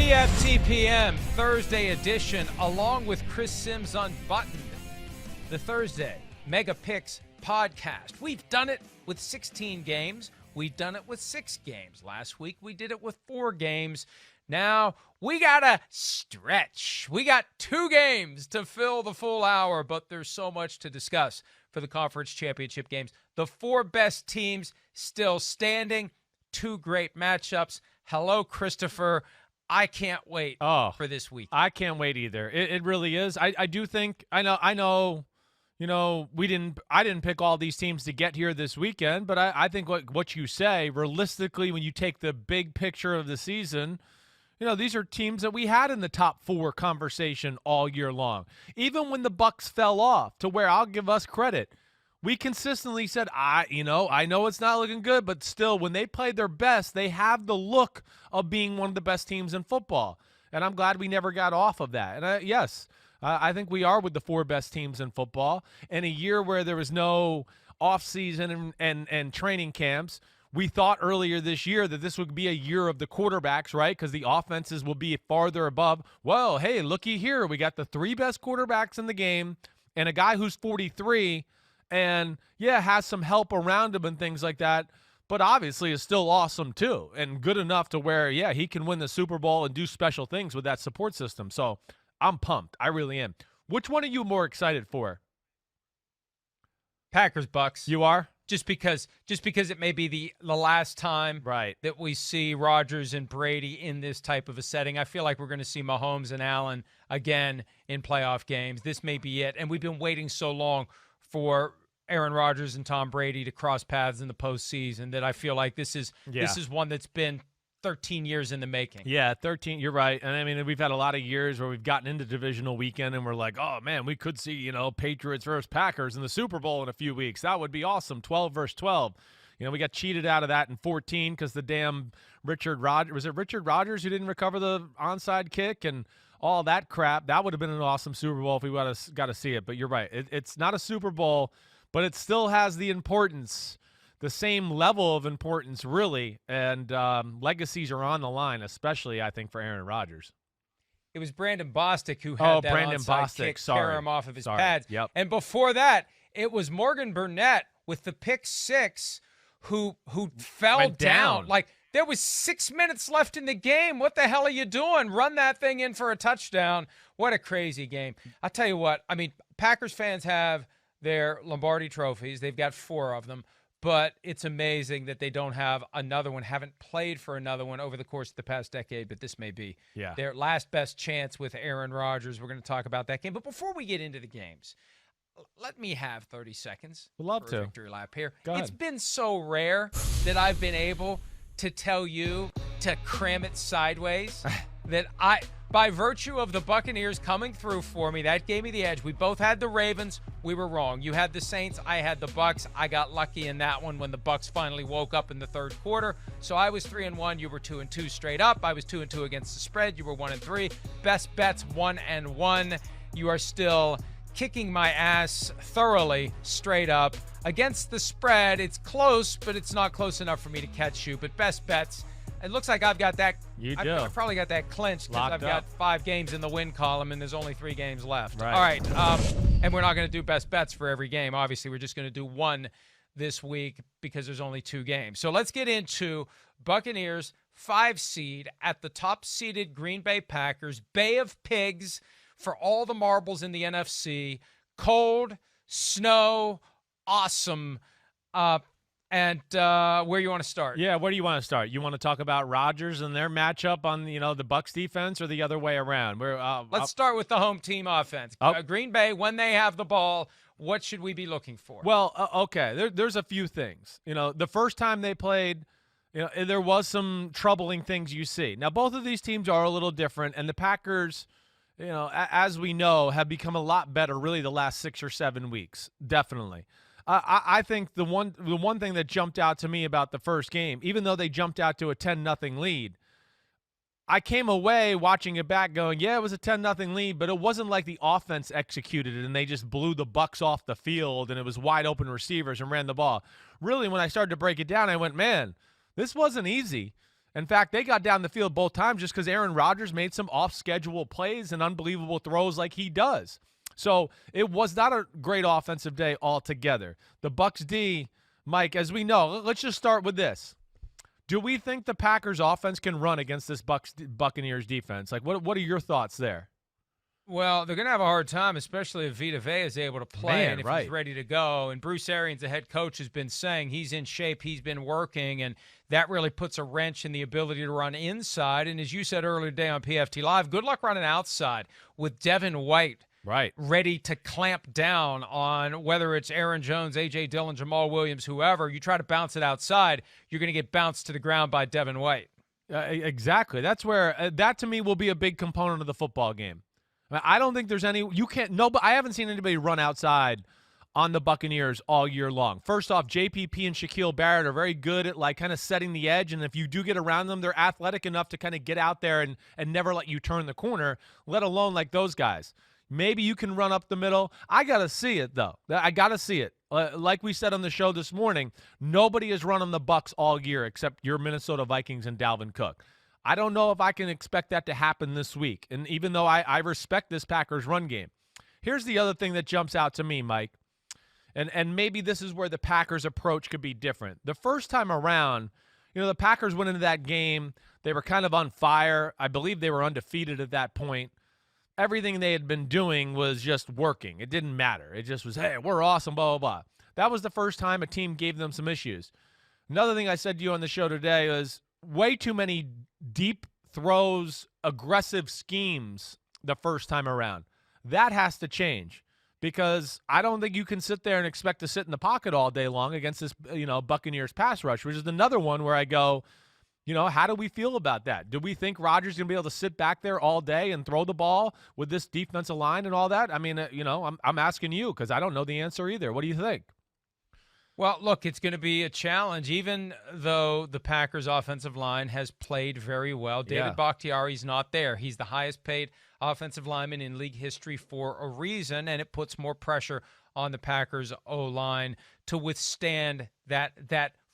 TFTPM Thursday edition, along with Chris Sims Unbuttoned, the Thursday Mega Picks podcast. We've done it with 16 games. We've done it with 6 games. Last week we did it with 4 games. Now we got to stretch. We got 2 games to fill the full hour, but there's so much to discuss for the conference championship games. The 4 best teams still standing. 2 great matchups. Hello, Christopher. I can't wait for this week. I can't wait either. It really is. I do think I know. You know, I didn't pick all these teams to get here this weekend, but I think what you say, realistically, when you take the big picture of the season, you know, these are teams that we had in the top 4 conversation all year long. Even when the Bucks fell off, to where I'll give us credit, we consistently said, I know it's not looking good, but still, when they played their best, they have the look of being one of the best teams in football. And I'm glad we never got off of that. And yes, I think we are with the 4 best teams in football. In a year where there was no offseason and training camps, we thought earlier this year that this would be a year of the quarterbacks, right? Because the offenses will be farther above. Well, hey, looky here. We got the 3 best quarterbacks in the game and a guy who's 43 and, yeah, has some help around him and things like that, but obviously is still awesome too and good enough to where, yeah, he can win the Super Bowl and do special things with that support system. So I'm pumped. I really am. Which one are you more excited for? Packers, Bucks. You are? Just because it may be the last time that we see Rodgers and Brady in this type of a setting. I feel like we're going to see Mahomes and Allen again in playoff games. This may be it. And we've been waiting so long for Aaron Rodgers and Tom Brady to cross paths in the postseason that I feel like this is one that's been 13 years in the making. Yeah, 13. You're right. And I mean, we've had a lot of years where we've gotten into divisional weekend and we're like, oh man, we could see, Patriots versus Packers in the Super Bowl in a few weeks. That would be awesome. 12 versus 12. We got cheated out of that in 14 because the damn Richard Rodgers who didn't recover the onside kick and all that crap. That would have been an awesome Super Bowl if we got to see it. But you're right. It's not a Super Bowl, but it still has the importance, the same level of importance, really. And legacies are on the line, especially, I think, for Aaron Rodgers. It was Brandon Bostic who had that onside kick tear him off of his pads. Yep. And before that, it was Morgan Burnett with the pick 6 who fell down. Like, there was 6 minutes left in the game. What the hell are you doing? Run that thing in for a touchdown. What a crazy game. I'll tell you what. I mean, Packers fans have their Lombardi trophies. They've got 4 of them. But it's amazing that they don't have another one, haven't played for another one over the course of the past decade, but this may be their last best chance with Aaron Rodgers. We're going to talk about that game. But before we get into the games, let me have 30 seconds for a victory lap here. Go ahead. It's been so rare that I've been able to tell you to cram it sideways that by virtue of the Buccaneers coming through for me, that gave me the edge. We both had the Ravens. We were wrong. You had the Saints. I had the Bucks. I got lucky in that one when the Bucks finally woke up in the third quarter. So I was 3-1. You were 2-2 straight up. I was 2-2 against the spread. You were 1-3. Best bets 1-1. You are still kicking my ass thoroughly straight up. Against the spread, it's close, but it's not close enough for me to catch you. But best bets, it looks like I've got that. I've probably got that clinched because I've got 5 games in the win column and there's only 3 games left. Right. All right. And we're not going to do best bets for every game. Obviously, we're just going to do one this week because there's only 2 games. So let's get into Buccaneers 5 seed at the top seeded Green Bay Packers. Bay of Pigs for all the marbles in the NFC. Cold, snow, awesome. And where you want to start? Yeah, where do you want to start? You want to talk about Rodgers and their matchup on the Bucs defense, or the other way around? Let's start with the home team offense. Green Bay, when they have the ball, what should we be looking for? Well, okay, there's a few things. The first time they played, there was some troubling things you see. Now, both of these teams are a little different, and the Packers, as we know, have become a lot better really the last 6 or 7 weeks, definitely. I think the one thing that jumped out to me about the first game, even though they jumped out to a 10-0 lead, I came away watching it back going, yeah, it was a 10-0 lead, but it wasn't like the offense executed it and they just blew the Bucs off the field and it was wide open receivers and ran the ball. Really, when I started to break it down, I went, man, this wasn't easy. In fact, they got down the field both times just because Aaron Rodgers made some off-schedule plays and unbelievable throws like he does. So it was not a great offensive day altogether. The Bucs D, Mike, as we know, let's just start with this. Do we think the Packers offense can run against this Buccaneers defense? Like, what are your thoughts there? Well, they're going to have a hard time, especially if Vita Vea is able to play and if right. he's ready to go. And Bruce Arians, the head coach, has been saying he's in shape, he's been working, and that really puts a wrench in the ability to run inside. And as you said earlier today on PFT Live, good luck running outside with Devin White ready to clamp down on whether it's Aaron Jones, A.J. Dillon, Jamal Williams, whoever. You try to bounce it outside, you're going to get bounced to the ground by Devin White. Exactly. That's where that, to me, will be a big component of the football game. I don't think there's any – you can't – no, but I haven't seen anybody run outside on the Buccaneers all year long. First off, JPP and Shaquille Barrett are very good at, like, kind of setting the edge, and if you do get around them, they're athletic enough to kind of get out there and never let you turn the corner, let alone like those guys. Maybe you can run up the middle. I got to see it, though. I got to see it. Like we said on the show this morning, nobody has run on the Bucs all year except your Minnesota Vikings and Dalvin Cook. I don't know if I can expect that to happen this week. And even though I respect this Packers run game, here's the other thing that jumps out to me, Mike. And maybe this is where the Packers' approach could be different. The first time around, the Packers went into that game. They were kind of on fire. I believe they were undefeated at that point. Everything they had been doing was just working. It didn't matter. It just was, hey, we're awesome, blah, blah, blah. That was the first time a team gave them some issues. Another thing I said to you on the show today was way too many deep throws, aggressive schemes the first time around. That has to change because I don't think you can sit there and expect to sit in the pocket all day long against this, Buccaneers pass rush, which is another one where I go, how do we feel about that? Do we think Rodgers is going to be able to sit back there all day and throw the ball with this defensive line and all that? I mean, I'm asking you because I don't know the answer either. What do you think? Well, look, it's going to be a challenge, even though the Packers' offensive line has played very well. David Bakhtiari's not there. He's the highest-paid offensive lineman in league history for a reason, and it puts more pressure on the Packers' O-line to withstand that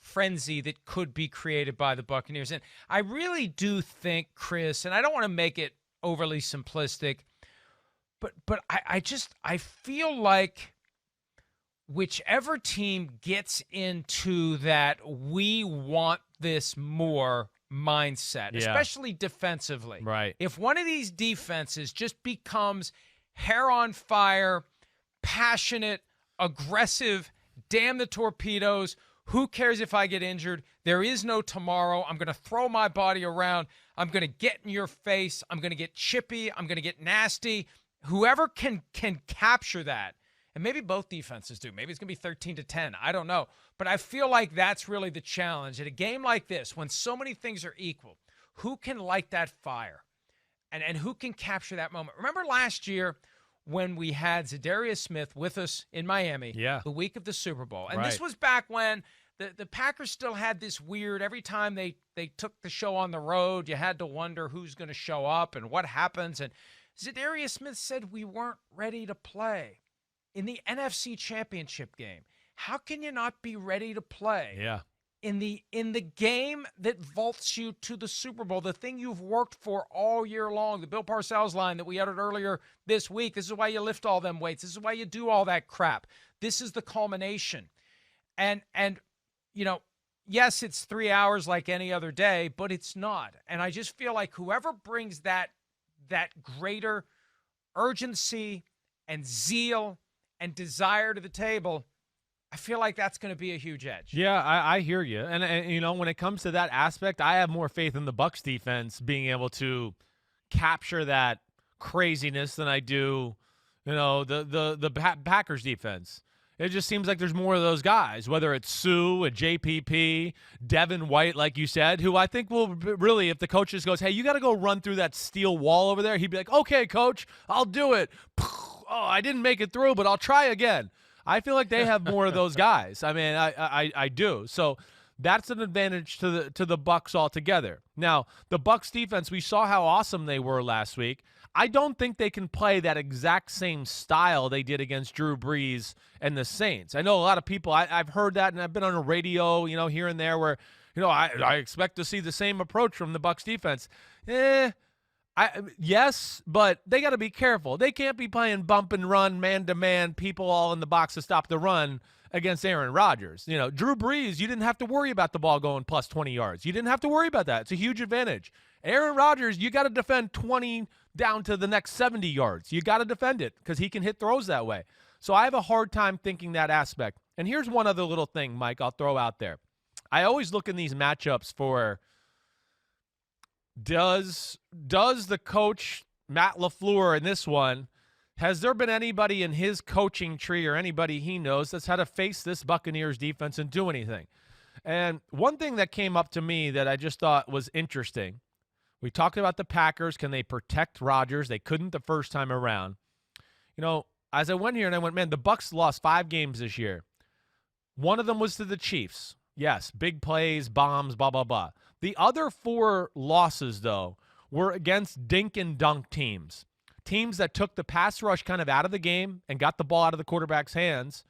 frenzy that could be created by the Buccaneers. And I really do think, Chris, and I don't want to make it overly simplistic, but I feel like whichever team gets into that we want this more mindset, especially defensively. Right. If one of these defenses just becomes hair on fire, passionate, aggressive, damn the torpedoes, who cares if I get injured? There is no tomorrow. I'm going to throw my body around. I'm going to get in your face. I'm going to get chippy. I'm going to get nasty. Whoever can capture that, and maybe both defenses do. Maybe it's going to be 13-10. I don't know. But I feel like that's really the challenge. At a game like this, when so many things are equal, who can light that fire? And who can capture that moment? Remember last year when we had Zadarius Smith with us in Miami the week of the Super Bowl? And this was back when the Packers still had this weird, every time they took the show on the road, you had to wonder who's going to show up and what happens. And Zadarius Smith said we weren't ready to play. In the NFC Championship game, how can you not be ready to play? Yeah. In the game that vaults you to the Super Bowl, the thing you've worked for all year long, the Bill Parcells line that we uttered earlier this week, this is why you lift all them weights. This is why you do all that crap. This is the culmination. And yes, it's 3 hours like any other day, but it's not. And I just feel like whoever brings that greater urgency and zeal and desire to the table, I feel like that's going to be a huge edge. Yeah, I hear you. And when it comes to that aspect, I have more faith in the Bucs defense being able to capture that craziness than I do, the Packers defense. It just seems like there's more of those guys, whether it's Sue, a JPP, Devin White, like you said, who I think will really, if the coach just goes, hey, you got to go run through that steel wall over there, he'd be like, okay, coach, I'll do it. Oh, I didn't make it through, but I'll try again. I feel like they have more of those guys. I mean, I do. So that's an advantage to the Bucs altogether. Now, the Bucs defense, we saw how awesome they were last week. I don't think they can play that exact same style they did against Drew Brees and the Saints. I know a lot of people, I've heard that, and I've been on the radio, here and there, where I expect to see the same approach from the Bucs defense. Yes, but they got to be careful. They can't be playing bump and run, man-to-man, people all in the box to stop the run against Aaron Rodgers. Drew Brees, you didn't have to worry about the ball going plus 20 yards. You didn't have to worry about that. It's a huge advantage. Aaron Rodgers, you got to defend 20 down to the next 70 yards. You got to defend it because he can hit throws that way. So I have a hard time thinking that aspect. And here's one other little thing, Mike, I'll throw out there. I always look in these matchups for does the coach, Matt LaFleur, in this one, has there been anybody in his coaching tree or anybody he knows that's had to face this Buccaneers defense and do anything? And one thing that came up to me that I just thought was interesting, we talked about the Packers. Can they protect Rodgers? They couldn't the first time around. As I went here and I went, man, the Bucs lost 5 games this year. One of them was to the Chiefs. Yes, big plays, bombs, blah, blah, blah. The other 4 losses, though, were against dink and dunk teams. Teams that took the pass rush kind of out of the game and got the ball out of the quarterback's hands.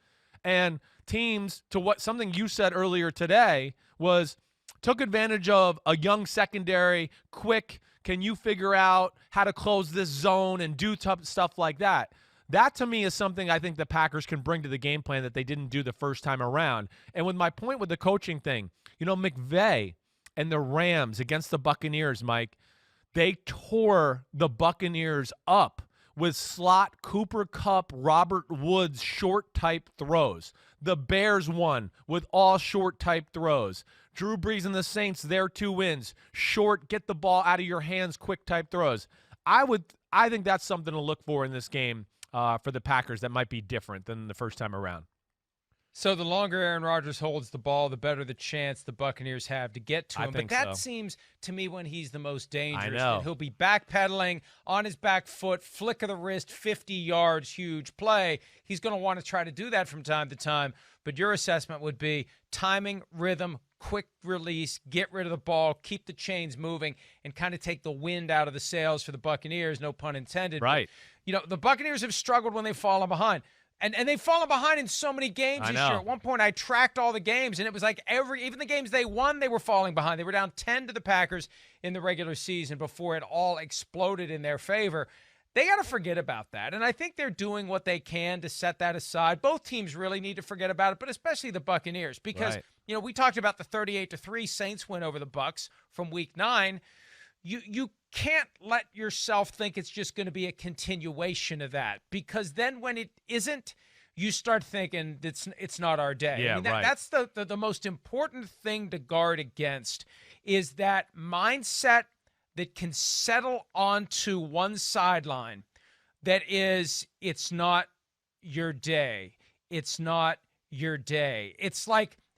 And teams, to what something you said earlier today, was took advantage of a young secondary, quick, can you figure out how to close this zone and do tough stuff like that. That, to me, is something I think the Packers can bring to the game plan that they didn't do the first time around. And with my point with the coaching thing, McVay and the Rams against the Buccaneers, Mike, they tore the Buccaneers up with slot Cooper Kupp, Robert Woods short type throws. The Bears won with all short type throws. Drew Brees and the Saints, their 2 wins, short, get the ball out of your hands, quick type throws. I think that's something to look for in this game. For the Packers that might be different than the first time around. So the longer Aaron Rodgers holds the ball, the better the chance the Buccaneers have to get to him. But that seems to me when he's the most dangerous. I know. And he'll be backpedaling on his back foot, flick of the wrist, 50 yards, huge play. He's going to want to try to do that from time to time. But your assessment would be timing, rhythm, quick release, get rid of the ball, keep the chains moving, and kind of take the wind out of the sails for the Buccaneers, no pun intended. Right. But, the Buccaneers have struggled when they've fallen behind. And they've fallen behind in so many games this year. At one point, I tracked all the games, and it was like even the games they won, they were falling behind. They were down 10 to the Packers in the regular season before it all exploded in their favor. They got to forget about that, and I think they're doing what they can to set that aside. Both teams really need to forget about it, but especially the Buccaneers because, we talked about the 38-3 Saints win over the Bucs from Week 9. You can't let yourself think it's just going to be a continuation of that because then when it isn't, you start thinking it's not our day. Yeah, that's the most important thing to guard against is that mindset that can settle onto one sideline that is, it's not your day. It's not your day.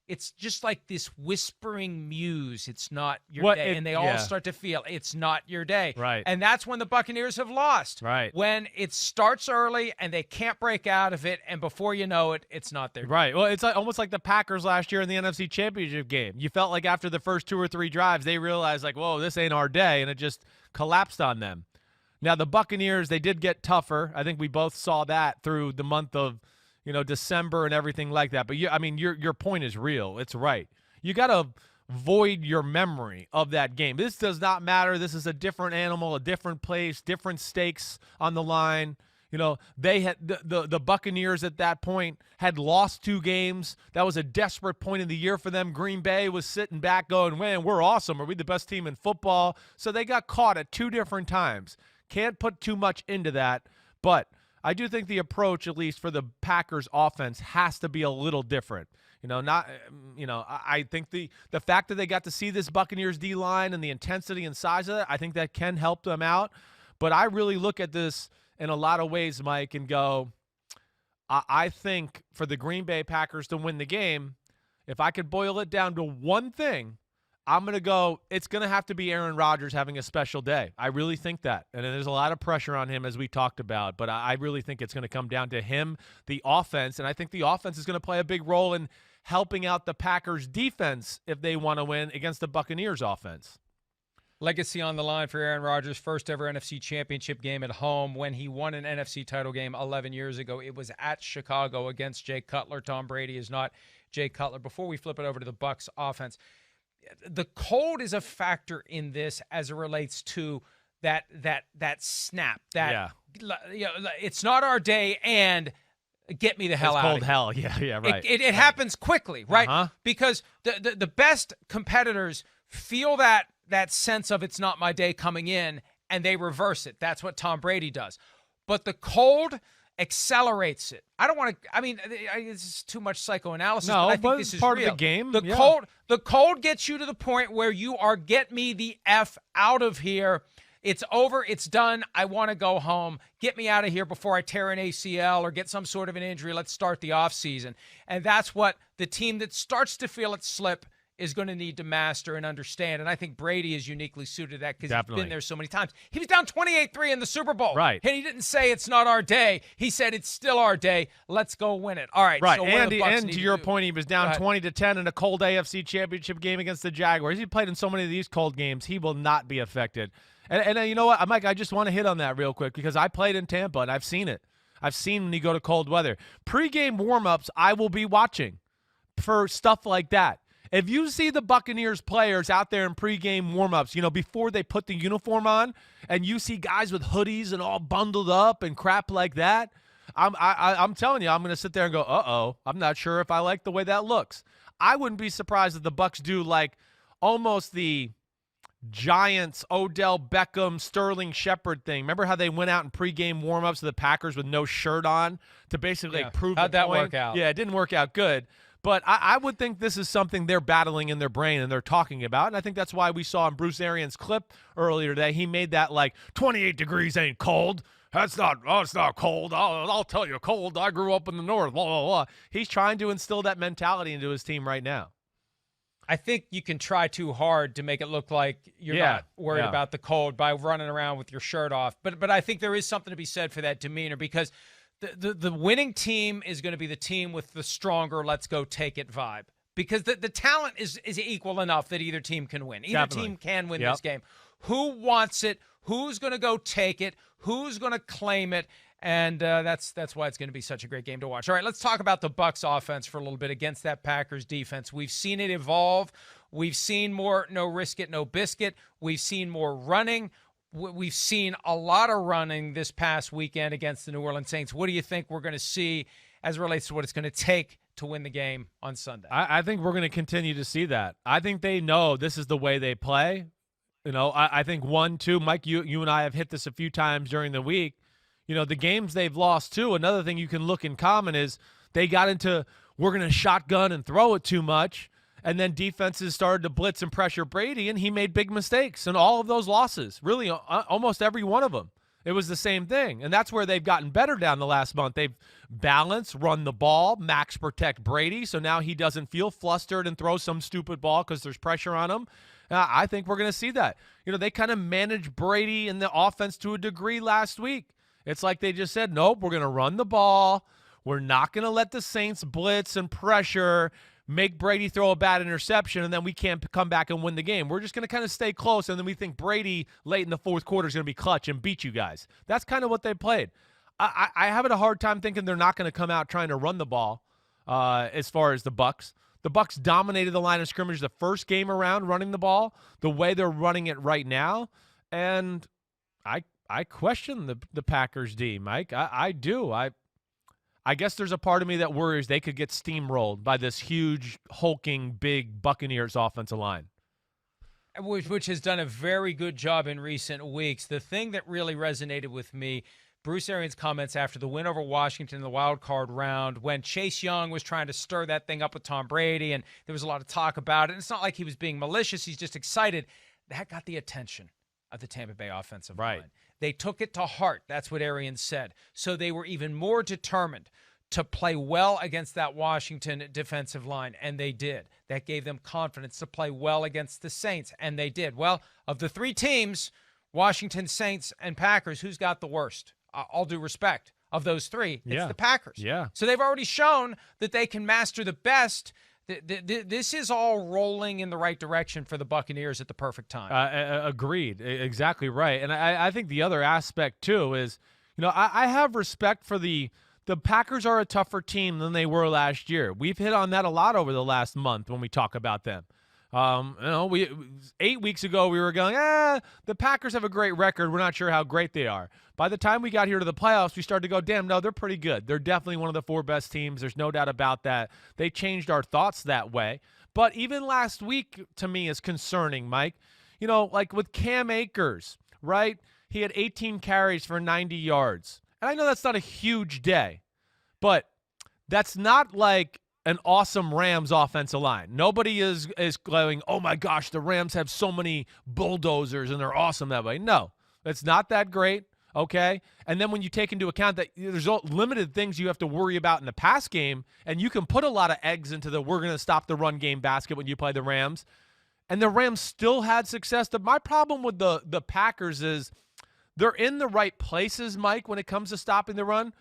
It's just like this whispering muse. It's not your day. And they all start to feel it's not your day. Right. And that's when the Buccaneers have lost. Right. When it starts early and they can't break out of it, and before you know it, it's not their day. Right. Well, it's almost like the Packers last year in the NFC Championship game. You felt like after the first 2 or 3 drives, they realized like, whoa, this ain't our day, and it just collapsed on them. Now, the Buccaneers, they did get tougher. I think we both saw that through the month of December and everything like that. But your point is real. It's right. You got to void your memory of that game. This does not matter. This is a different animal, a different place, different stakes on the line. They had the Buccaneers at that point had lost 2 games. That was a desperate point in the year for them. Green Bay was sitting back going, man, we're awesome. Are we the best team in football? So they got caught at 2 different times. Can't put too much into that, but I do think the approach, at least for the Packers offense, has to be a little different. I think the fact that they got to see this Buccaneers D-line and the intensity and size of it, I think that can help them out. But I really look at this in a lot of ways, Mike, and go, I think for the Green Bay Packers to win the game, if I could boil it down to one thing, I'm going to go, it's going to have to be Aaron Rodgers having a special day. I really think that. And there's a lot of pressure on him as we talked about, but I really think it's going to come down to him, the offense, and I think the offense is going to play a big role in helping out the Packers defense if they want to win against the Buccaneers offense. Legacy on the line for Aaron Rodgers' first ever NFC Championship game at home when he won an NFC title game 11 years ago. It was at Chicago against Jay Cutler. Tom Brady is not Jay Cutler. Before we flip it over to the Bucs offense, the cold is a factor in this as it relates to that snap. It's not our day, and get me the hell out. Cold of hell, yeah, right. It happens quickly, right? Because the best competitors feel that sense of it's not my day coming in, and they reverse it. That's what Tom Brady does. But the cold accelerates it. I don't want to. I mean, this is too much psychoanalysis. No, but I think this is part real. of the game. The cold gets you to the point where you are get me the F out of here. It's over. It's done. I want to go home. Get me out of here before I tear an ACL or get some sort of an injury. Let's start the offseason. And that's what the team that starts to feel it slip is going to need to master and understand. And I think Brady is uniquely suited to that because he's been there so many times. He was down 28-3 in the Super Bowl. Right. And he didn't say it's not our day. He said it's still our day. Let's go win it. All right. Right. So and to your point, he was down 20-10 in a cold AFC Championship game against the Jaguars. He played in so many of these cold games. He will not be affected. And you know what, Mike, I just want to hit on that real quick because I played in Tampa and I've seen it. I've seen when you go to cold weather. Pre-game warm-ups, I will be watching for stuff like that. If you see the Buccaneers players out there in pregame warm-ups, before they put the uniform on, and you see guys with hoodies and all bundled up and crap like that, I'm telling you, I'm going to sit there and go, uh-oh, I'm not sure if I like the way that looks. I wouldn't be surprised if the Bucs do like almost the Giants, Odell Beckham, Sterling Shepard thing. Remember how they went out in pregame warm-ups to the Packers with no shirt on to basically prove How'd that work out? Yeah, it didn't work out good. But I would think this is something they're battling in their brain and they're talking about. And I think that's why we saw in Bruce Arians' clip earlier today, he made that 28 degrees ain't cold. It's not cold. I'll tell you, cold. I grew up in the north, blah, blah, blah. He's trying to instill that mentality into his team right now. I think you can try too hard to make it look like you're not worried about the cold by running around with your shirt off. But I think there is something to be said for that demeanor because the winning team is going to be the team with the stronger let's go take it vibe because the talent is equal enough that either team can win. Either team can win this game. Who wants it? Who's going to go take it? Who's going to claim it? And that's why it's going to be such a great game to watch. All right, let's talk about the Bucs offense for a little bit against that Packers defense. We've seen it evolve. We've seen more no risk it, no biscuit. We've seen more running. We've seen a lot of running this past weekend against the New Orleans Saints. What do you think we're going to see as it relates to what it's going to take to win the game on Sunday? I think we're going to continue to see that. I think they know this is the way they play. I think 1, 2, Mike, you and I have hit this a few times during the week. The games they've lost too, another thing you can look in common is they got into we're going to shotgun and throw it too much, and then defenses started to blitz and pressure Brady, and he made big mistakes in all of those losses, really almost every one of them. It was the same thing, and that's where they've gotten better down the last month. They've balanced, run the ball, max protect Brady, so now he doesn't feel flustered and throw some stupid ball because there's pressure on him. I think we're going to see that. They kind of managed Brady and the offense to a degree last week. It's like they just said, nope, we're going to run the ball. We're not going to let the Saints blitz and pressure, make Brady throw a bad interception, and then we can't come back and win the game. We're just going to kind of stay close, and then we think Brady late in the fourth quarter is going to be clutch and beat you guys. That's kind of what they played. I have a hard time thinking they're not going to come out trying to run the ball as far as the Bucs. The Bucs dominated the line of scrimmage the first game around running the ball the way they're running it right now, and I question the Packers D, Mike. I do. I guess there's a part of me that worries they could get steamrolled by this huge, hulking, big Buccaneers offensive line. Which has done a very good job in recent weeks. The thing that really resonated with me, Bruce Arians' comments after the win over Washington in the wild card round when Chase Young was trying to stir that thing up with Tom Brady, and there was a lot of talk about it. And it's not like he was being malicious. He's just excited. That got the attention of the Tampa Bay offensive line. They took it to heart. That's what Arians said. So they were even more determined to play well against that Washington defensive line, and they did. That gave them confidence to play well against the Saints, and they did. Well, of the three teams, Washington, Saints, and Packers, who's got the worst? All due respect, of those three, it's the Packers. Yeah. So they've already shown that they can master the best. This is all rolling in the right direction for the Buccaneers at the perfect time. Agreed. Exactly right. And I think the other aspect, too, is, I have respect for the Packers are a tougher team than they were last year. We've hit on that a lot over the last month when we talk about them. We 8 weeks ago we were going, the Packers have a great record. We're not sure how great they are. By the time we got here to the playoffs, we started to go, damn, no, they're pretty good. They're definitely one of the 4 best teams. There's no doubt about that. They changed our thoughts that way. But even last week to me is concerning, Mike. Like with Cam Akers, right? He had 18 carries for 90 yards. And I know that's not a huge day, but that's not like an awesome Rams offensive line. Nobody is going, oh my gosh, the Rams have so many bulldozers and they're awesome that way. No, it's not that great, okay? And then when you take into account that there's limited things you have to worry about in the pass game, and you can put a lot of eggs into the we're going to stop the run game basket when you play the Rams, and the Rams still had success. My problem with the Packers is they're in the right places, Mike, when it comes to stopping the run,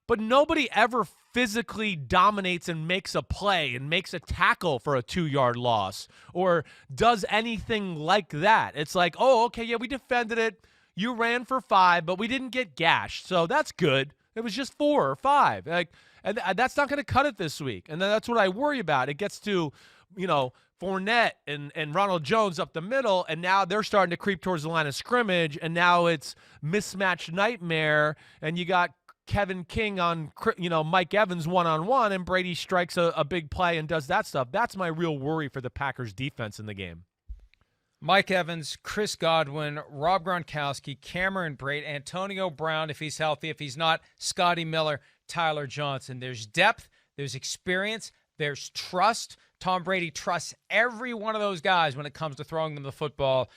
but nobody ever physically dominates and makes a play and makes a tackle for a 2-yard loss or does anything like that. It's like, oh, okay, yeah, we defended it. You ran for 5, but we didn't get gashed, so that's good. It was just 4 or 5. And that's not going to cut it this week. And that's what I worry about. It gets to, Fournette and Ronald Jones up the middle, and now they're starting to creep towards the line of scrimmage, and now it's mismatched nightmare, and you got Kevin King on, Mike Evans one-on-one, and Brady strikes a big play and does that stuff. That's my real worry for the Packers defense in the game. Mike Evans, Chris Godwin, Rob Gronkowski, Cameron Brate, Antonio Brown if he's healthy. If he's not, Scotty Miller, Tyler Johnson. There's depth, there's experience, there's trust. Tom Brady trusts every one of those guys when it comes to throwing them the football,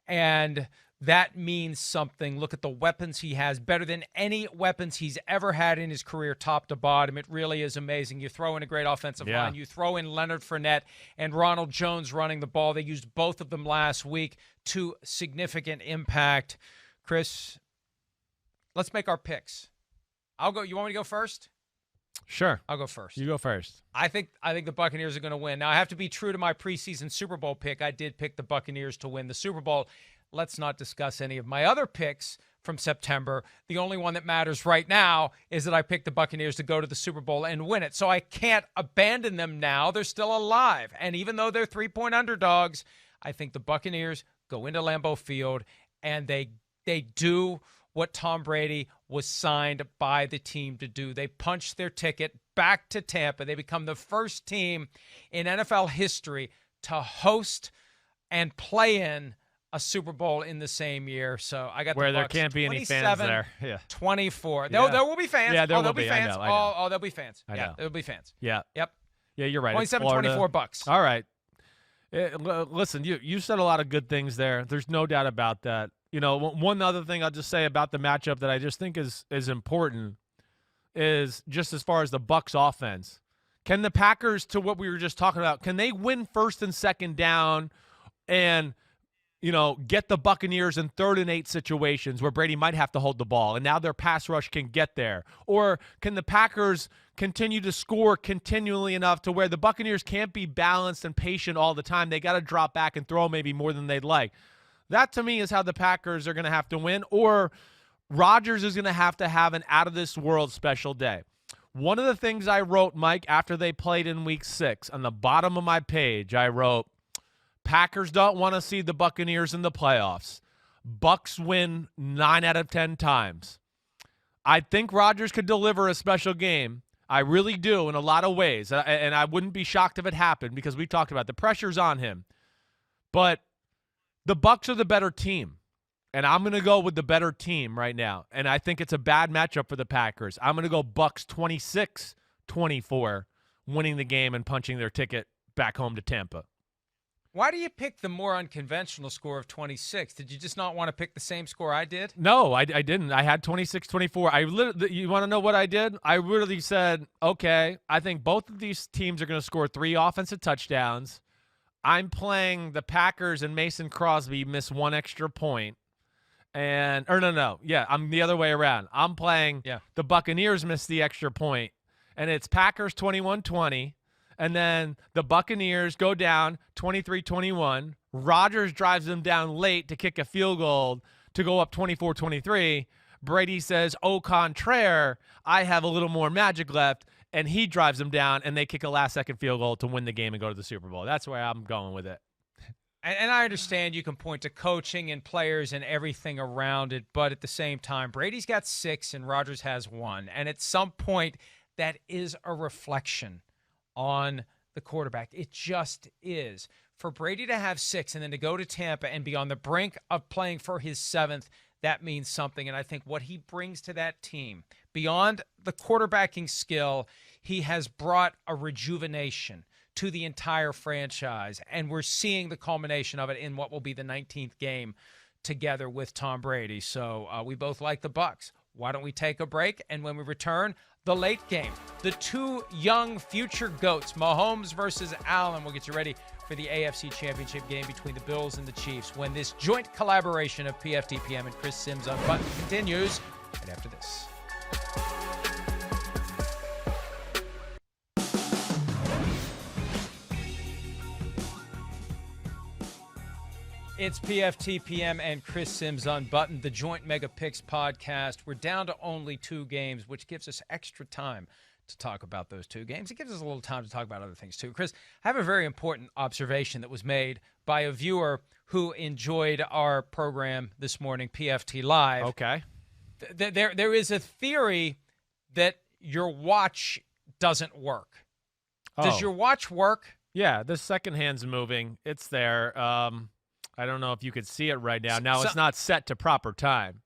and that means something. Look at the weapons he has, better than any weapons he's ever had in his career, top to bottom. It really is amazing. You throw in a great offensive line. You throw in Leonard Fournette and Ronald Jones running the ball. They used both of them last week to significant impact. Chris, let's make our picks. I'll go. You want me to go first? Sure. I'll go first. You go first. I think the Buccaneers are going to win. Now, I have to be true to my preseason Super Bowl pick. I did pick the Buccaneers to win the Super Bowl. Let's not discuss any of my other picks from September. The only one that matters right now is that I picked the Buccaneers to go to the Super Bowl and win it. So I can't abandon them now. They're still alive. And even though they're 3-point underdogs, I think the Buccaneers go into Lambeau Field and they do what Tom Brady was signed by the team to do. They punch their ticket back to Tampa. They become the first team in NFL history to host and play in a Super Bowl in the same year. So I got where the Bucs, there can't be any fans there. Yeah. 24. Yeah. There will be fans. Yeah, there will there'll be. fans. I know. There'll be fans. I Yeah, know. there'll be fans. Yeah. Yep. Yeah, you're right. 27-24 Bucks. All right. Listen, you said a lot of good things there. There's no doubt about that. One other thing I'll just say about the matchup that I just think is important is just as far as the Bucs offense. Can the Packers, to what we were just talking about, can they win first and second down and get the Buccaneers in 3rd and 8 situations where Brady might have to hold the ball, and now their pass rush can get there? Or can the Packers continue to score continually enough to where the Buccaneers can't be balanced and patient all the time? They got to drop back and throw maybe more than they'd like. That, to me, is how the Packers are going to have to win, or Rodgers is going to have an out-of-this-world special day. One of the things I wrote, Mike, after they played in Week 6, on the bottom of my page, I wrote, Packers don't want to see the Buccaneers in the playoffs. Bucs win 9 out of 10 times. I think Rodgers could deliver a special game. I really do in a lot of ways, and I wouldn't be shocked if it happened because we talked about the pressure's on him. But the Bucs are the better team, and I'm going to go with the better team right now, and I think it's a bad matchup for the Packers. I'm going to go Bucs 26-24, winning the game and punching their ticket back home to Tampa. Why do you pick the more unconventional score of 26? Did you just not want to pick the same score I did? No, I didn't. I had 26-24. You want to know what I did? I literally said, okay, I think both of these teams are going to score 3 offensive touchdowns. I'm playing the Packers and Mason Crosby miss 1 extra point. I'm the other way around. I'm playing the Buccaneers miss the extra point, and it's Packers 21-20. And then the Buccaneers go down 23-21. Rodgers drives them down late to kick a field goal to go up 24-23. Brady says, au contraire, I have a little more magic left, and he drives them down, and they kick a last-second field goal to win the game and go to the Super Bowl. That's where I'm going with it. And I understand you can point to coaching and players and everything around it, but at the same time, Brady's got 6 and Rodgers has 1. And at some point, that is a reflection on the quarterback. It just is. For Brady to have 6 and then to go to Tampa and be on the brink of playing for his 7th, that means something. And I think what he brings to that team, beyond the quarterbacking skill, he has brought a rejuvenation to the entire franchise. And we're seeing the culmination of it in what will be the 19th game together with Tom Brady. So we both like the Bucs. Why don't we take a break? And when we return, the late game, the 2 young future GOATs, Mahomes versus Allen. We'll get you ready for the AFC Championship game between the Bills and the Chiefs when this joint collaboration of PFTPM and Chris Sims Unbuttoned continues right after this. It's PFTPM and Chris Sims Unbuttoned, the joint Mega Picks podcast. We're down to only 2 games, which gives us extra time to talk about those 2 games. It gives us a little time to talk about other things too. Chris, I have a very important observation that was made by a viewer who enjoyed our program this morning, PFT Live. Okay. There is a theory that your watch doesn't work. Does your watch work? Yeah, the second hand's moving. It's there. I don't know if you could see it right now. Now, it's not set to proper time.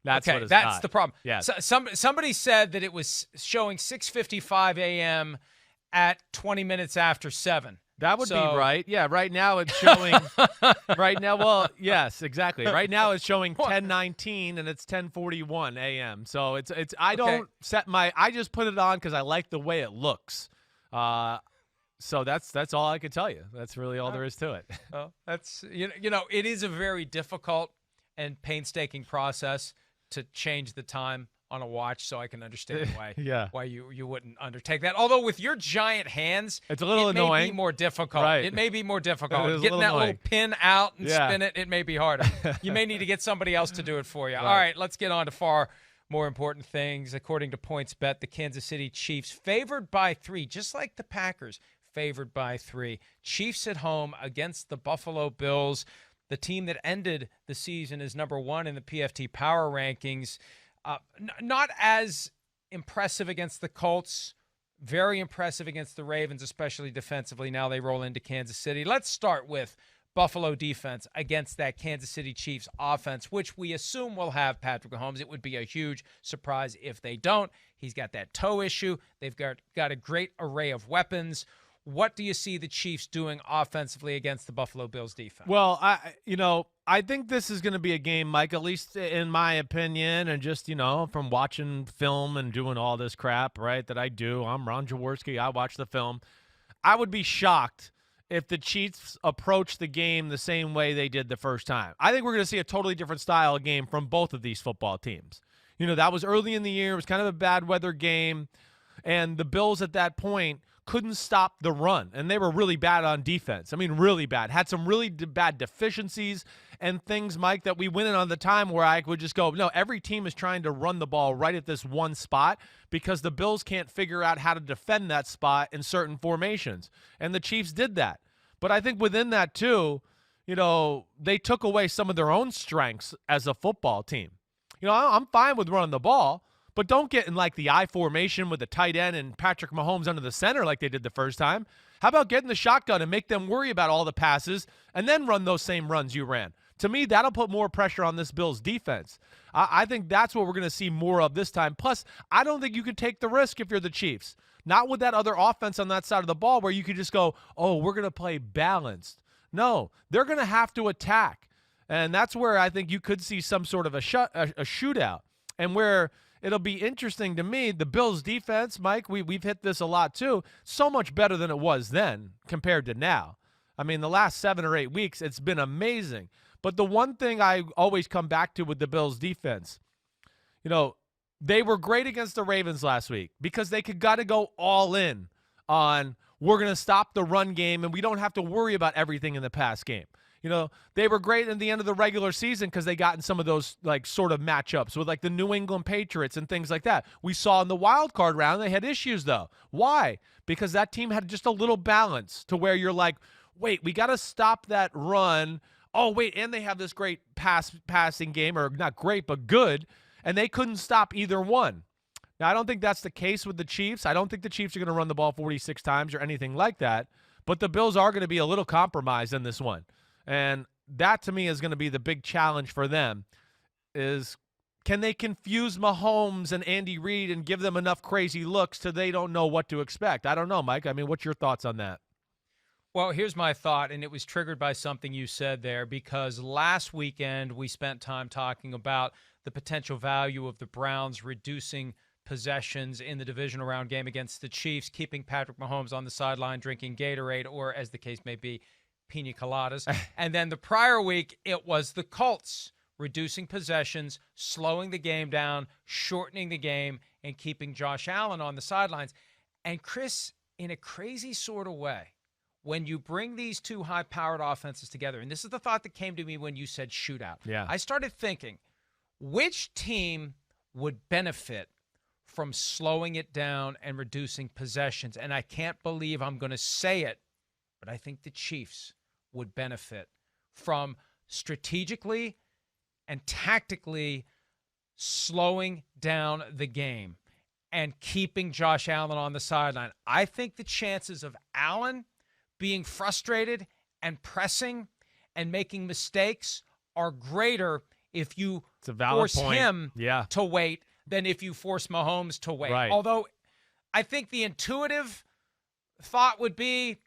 That's okay, what it's that's not. the problem. Yeah. So, somebody said that it was showing 6:55 a.m. at 20 minutes after 7. That would be right. Yeah, right now it's showing right now. Well, yes, exactly. Right now it's showing 10:19 and it's 10:41 a.m. So it's I don't set I just put it on cuz I like the way it looks. So that's all I can tell you. That's really all there is to it. Well, that's you know, it is a very difficult and painstaking process to change the time on a watch, so I can understand why you wouldn't undertake that. Although with your giant hands, it's a little annoying. It may be more difficult. Right. It may be more difficult. Getting that annoying. little pin out and spin it may be harder. You may need to get somebody else to do it for you. Right. All right, let's get on to far more important things. According to PointsBet, the Kansas City Chiefs favored by 3, just like the Packers, favored by 3. Chiefs at home against the Buffalo Bills, the team that ended the season as number 1 in the PFT Power Rankings. Not as impressive against the Colts, very impressive against the Ravens, especially defensively. Now they roll into Kansas City. Let's start with Buffalo defense against that Kansas City Chiefs offense, which we assume will have Patrick Mahomes. It would be a huge surprise if they don't. He's got that toe issue. They've got a great array of weapons. What do you see the Chiefs doing offensively against the Buffalo Bills defense? Well, I think this is going to be a game, Mike, at least in my opinion, and just, from watching film and doing all this crap, right, that I do. I'm Ron Jaworski. I watch the film. I would be shocked if the Chiefs approach the game the same way they did the first time. I think we're going to see a totally different style of game from both of these football teams. That was early in the year. It was kind of a bad weather game, and the Bills at that point couldn't stop the run, and they were really bad on defense. I mean, really bad. Had some really bad deficiencies and things, Mike, that we went in on the time where I would just go, no, every team is trying to run the ball right at this one spot because the Bills can't figure out how to defend that spot in certain formations, and the Chiefs did that. But I think within that, too, they took away some of their own strengths as a football team. I'm fine with running the ball, but don't get in like the I formation with the tight end and Patrick Mahomes under the center like they did the first time. How about getting the shotgun and make them worry about all the passes and then run those same runs you ran? To me, that'll put more pressure on this Bills defense. I think that's what we're going to see more of this time. Plus, I don't think you can take the risk if you're the Chiefs. Not with that other offense on that side of the ball where you could just go, oh, we're going to play balanced. No, they're going to have to attack. And that's where I think you could see some sort of a shootout. And where it'll be interesting to me, the Bills defense, Mike, we've hit this a lot too, so much better than it was then compared to now. I mean, the last 7 or 8 weeks, it's been amazing. But the one thing I always come back to with the Bills defense, they were great against the Ravens last week because they got to go all in on we're going to stop the run game and we don't have to worry about everything in the pass game. They were great at the end of the regular season because they got in some of those sort of matchups with the New England Patriots and things like that. We saw in the wild card round they had issues though. Why? Because that team had just a little balance to where you're like, wait, we got to stop that run. Oh, wait, and they have this great passing game, or not great, but good, and they couldn't stop either one. Now, I don't think that's the case with the Chiefs. I don't think the Chiefs are going to run the ball 46 times or anything like that, but the Bills are going to be a little compromised in this one. And that, to me, is going to be the big challenge for them is can they confuse Mahomes and Andy Reid and give them enough crazy looks till they don't know what to expect? I don't know, Mike. I mean, what's your thoughts on that? Well, here's my thought, and it was triggered by something you said there, because last weekend we spent time talking about the potential value of the Browns reducing possessions in the divisional round game against the Chiefs, keeping Patrick Mahomes on the sideline drinking Gatorade, or as the case may be, pina coladas. And then the prior week, it was the Colts reducing possessions, slowing the game down, shortening the game, and keeping Josh Allen on the sidelines. And Chris, in a crazy sort of way, when you bring these two high-powered offenses together, and this is the thought that came to me when you said shootout, I started thinking, which team would benefit from slowing it down and reducing possessions? And I can't believe I'm going to say it, but I think the Chiefs would benefit from strategically and tactically slowing down the game and keeping Josh Allen on the sideline. I think the chances of Allen being frustrated and pressing and making mistakes are greater if you force him to wait than if you force Mahomes to wait. Right. Although I think the intuitive thought would be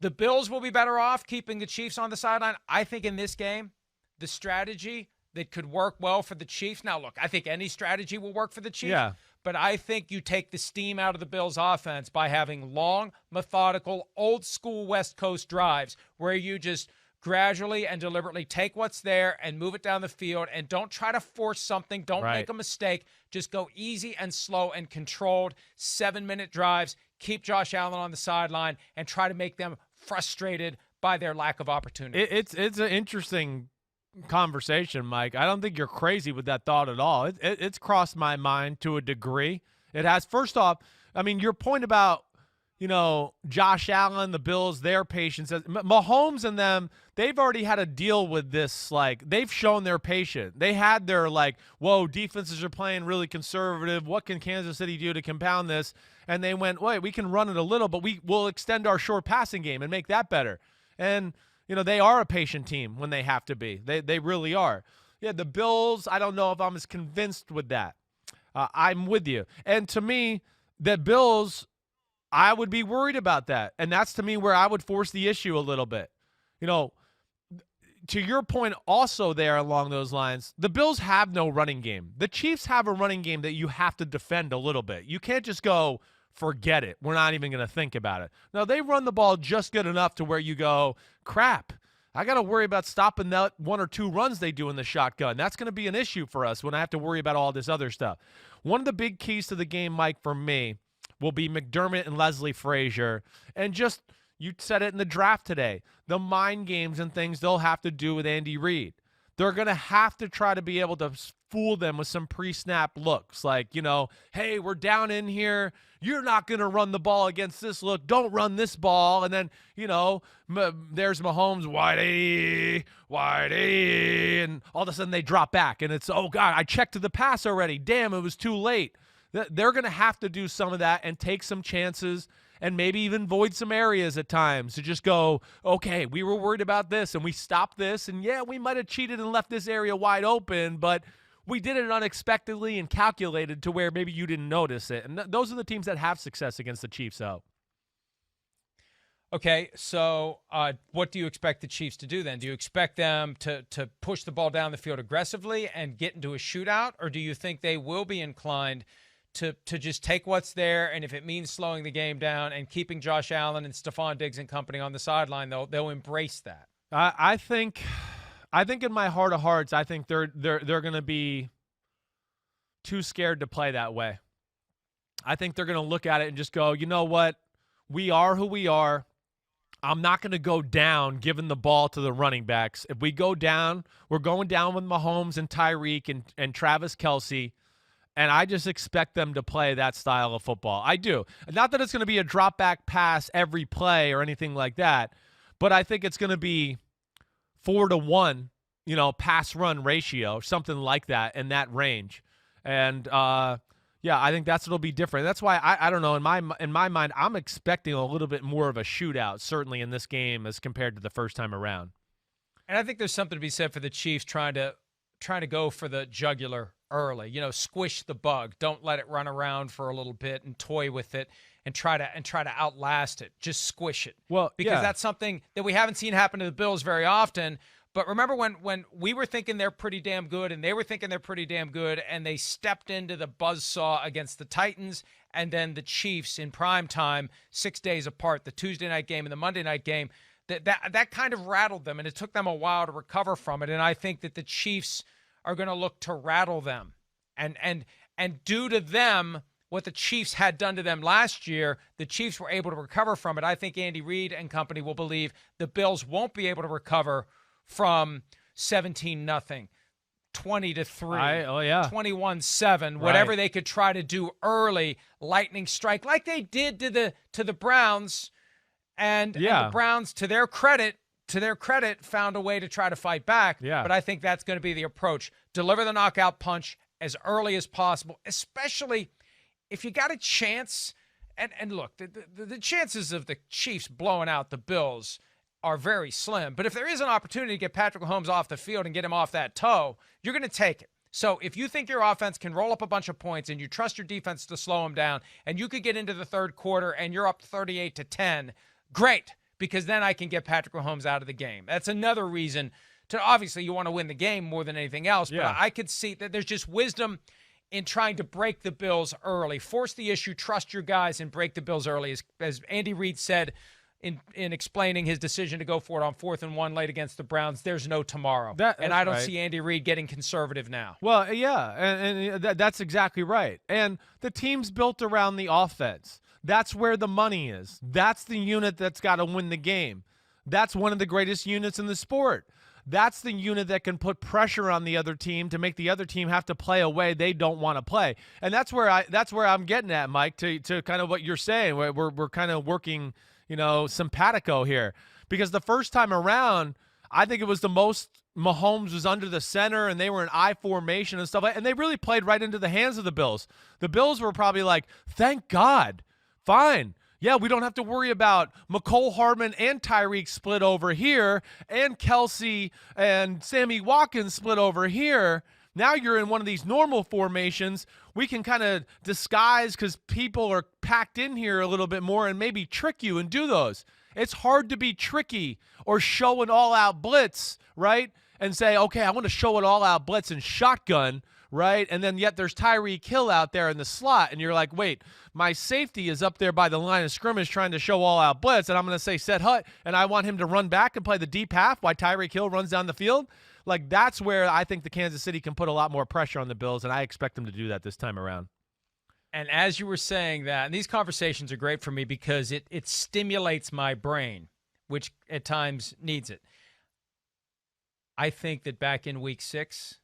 the Bills will be better off keeping the Chiefs on the sideline. I think in this game, the strategy that could work well for the Chiefs. Now, look, I think any strategy will work for the Chiefs. Yeah. But I think you take the steam out of the Bills' offense by having long, methodical, old-school West Coast drives where you just gradually and deliberately take what's there and move it down the field, and don't try to force something. Don't make a mistake. Just go easy and slow and controlled 7-minute drives. Keep Josh Allen on the sideline and try to make them frustrated by their lack of opportunity. It's an interesting conversation, Mike. I don't think you're crazy with that thought at all. It's crossed my mind to a degree. It has. First off, I mean, your point about, Josh Allen, the Bills, their patience. Mahomes and them, they've already had to deal with this. Like, they've shown their patience. They had their, whoa, defenses are playing really conservative. What can Kansas City do to compound this? And they went, wait, we can run it a little, but we'll extend our short passing game and make that better. And they are a patient team when they have to be. They really are. Yeah, the Bills, I don't know if I'm as convinced with that. I'm with you. And to me, the Bills, I would be worried about that. And that's, to me, where I would force the issue a little bit. To your point also there along those lines, the Bills have no running game. The Chiefs have a running game that you have to defend a little bit. You can't just go, forget it. We're not even going to think about it. No, they run the ball just good enough to where you go, crap, I got to worry about stopping that 1 or 2 runs they do in the shotgun. That's going to be an issue for us when I have to worry about all this other stuff. One of the big keys to the game, Mike, for me, will be McDermott and Leslie Frazier. And just, you said it in the draft today, the mind games and things they'll have to do with Andy Reid. They're going to have to try to be able to fool them with some pre-snap looks like, hey, we're down in here. You're not going to run the ball against this look. Don't run this ball. And then, there's Mahomes, wide 80, and all of a sudden they drop back. And it's, oh, God, I checked to the pass already. Damn, it was too late. They're going to have to do some of that and take some chances and maybe even void some areas at times to just go, okay, we were worried about this and we stopped this. And, yeah, we might have cheated and left this area wide open, but we did it unexpectedly and calculated to where maybe you didn't notice it. And those are the teams that have success against the Chiefs, though. Okay, so what do you expect the Chiefs to do then? Do you expect them to push the ball down the field aggressively and get into a shootout, or do you think they will be inclined to just take what's there, and if it means slowing the game down and keeping Josh Allen and Stephon Diggs and company on the sideline, they'll embrace that? I think in my heart of hearts, I think they're going to be too scared to play that way. I think they're going to look at it and just go, you know what? We are who we are. I'm not going to go down giving the ball to the running backs. If we go down, we're going down with Mahomes and Tyreek and Travis Kelce. And I just expect them to play that style of football. I do. Not that it's going to be a drop back pass every play or anything like that, but I think it's going to be 4-1, pass run ratio, something like that in that range. And yeah, I think that's what'll be different. That's why I don't know, in my mind, I'm expecting a little bit more of a shootout, certainly in this game as compared to the first time around. And I think there's something to be said for the Chiefs trying to go for the jugular early. Squish the bug. Don't let it run around for a little bit and toy with it and try to outlast it. Just squish it. Well, because that's something that we haven't seen happen to the Bills very often. But remember when we were thinking they're pretty damn good and they were thinking they're pretty damn good and they stepped into the buzzsaw against the Titans and then the Chiefs in prime time 6 days apart, the Tuesday night game and the Monday night game, that kind of rattled them, and it took them a while to recover from it. And I think that the Chiefs are going to look to rattle them and do to them what the Chiefs had done to them last year. The Chiefs were able to recover from it. I think Andy Reid and company will believe the Bills won't be able to recover from 17-0, 20-3, 21-7, whatever they could try to do early, lightning strike like they did to the Browns. And the Browns, to their credit, found a way to try to fight back. Yeah. But I think that's going to be the approach. Deliver the knockout punch as early as possible, especially if you got a chance. And look, the chances of the Chiefs blowing out the Bills are very slim. But if there is an opportunity to get Patrick Mahomes off the field and get him off that toe, you're going to take it. So if you think your offense can roll up a bunch of points and you trust your defense to slow them down, and you could get into the third quarter and you're up 38-10, great, because then I can get Patrick Mahomes out of the game. That's another reason to, obviously, you want to win the game more than anything else. But I could see that there's just wisdom in trying to break the Bills early. Force the issue, trust your guys, and break the Bills early. As Andy Reid said in explaining his decision to go for it on 4th and 1 late against the Browns, there's no tomorrow. And I don't see Andy Reid getting conservative now. Well, yeah, and that's exactly right. And the team's built around the offense. That's where the money is. That's the unit that's got to win the game. That's one of the greatest units in the sport. That's the unit that can put pressure on the other team to make the other team have to play a way they don't want to play. And that's where I'm getting at, Mike, to kind of what you're saying. We're kind of working, simpatico here. Because the first time around, I think it was the most Mahomes was under the center and they were in I formation and stuff, and they really played right into the hands of the Bills. The Bills were probably like, thank God. Fine. Yeah, we don't have to worry about Mecole Hardman and Tyreek split over here and Kelsey and Sammy Watkins split over here. Now you're in one of these normal formations. We can kind of disguise because people are packed in here a little bit more and maybe trick you and do those. It's hard to be tricky or show an all-out blitz, right? And say, okay, I want to show an all-out blitz and shotgun, right? And then yet there's Tyreek Hill out there in the slot, and you're like, wait, my safety is up there by the line of scrimmage trying to show all-out blitz, and I'm going to say set hut, and I want him to run back and play the deep half while Tyreek Hill runs down the field. Like, that's where I think the Kansas City can put a lot more pressure on the Bills, and I expect them to do that this time around. And as you were saying that, and these conversations are great for me because it stimulates my brain, which at times needs it. I think that back in Week 6,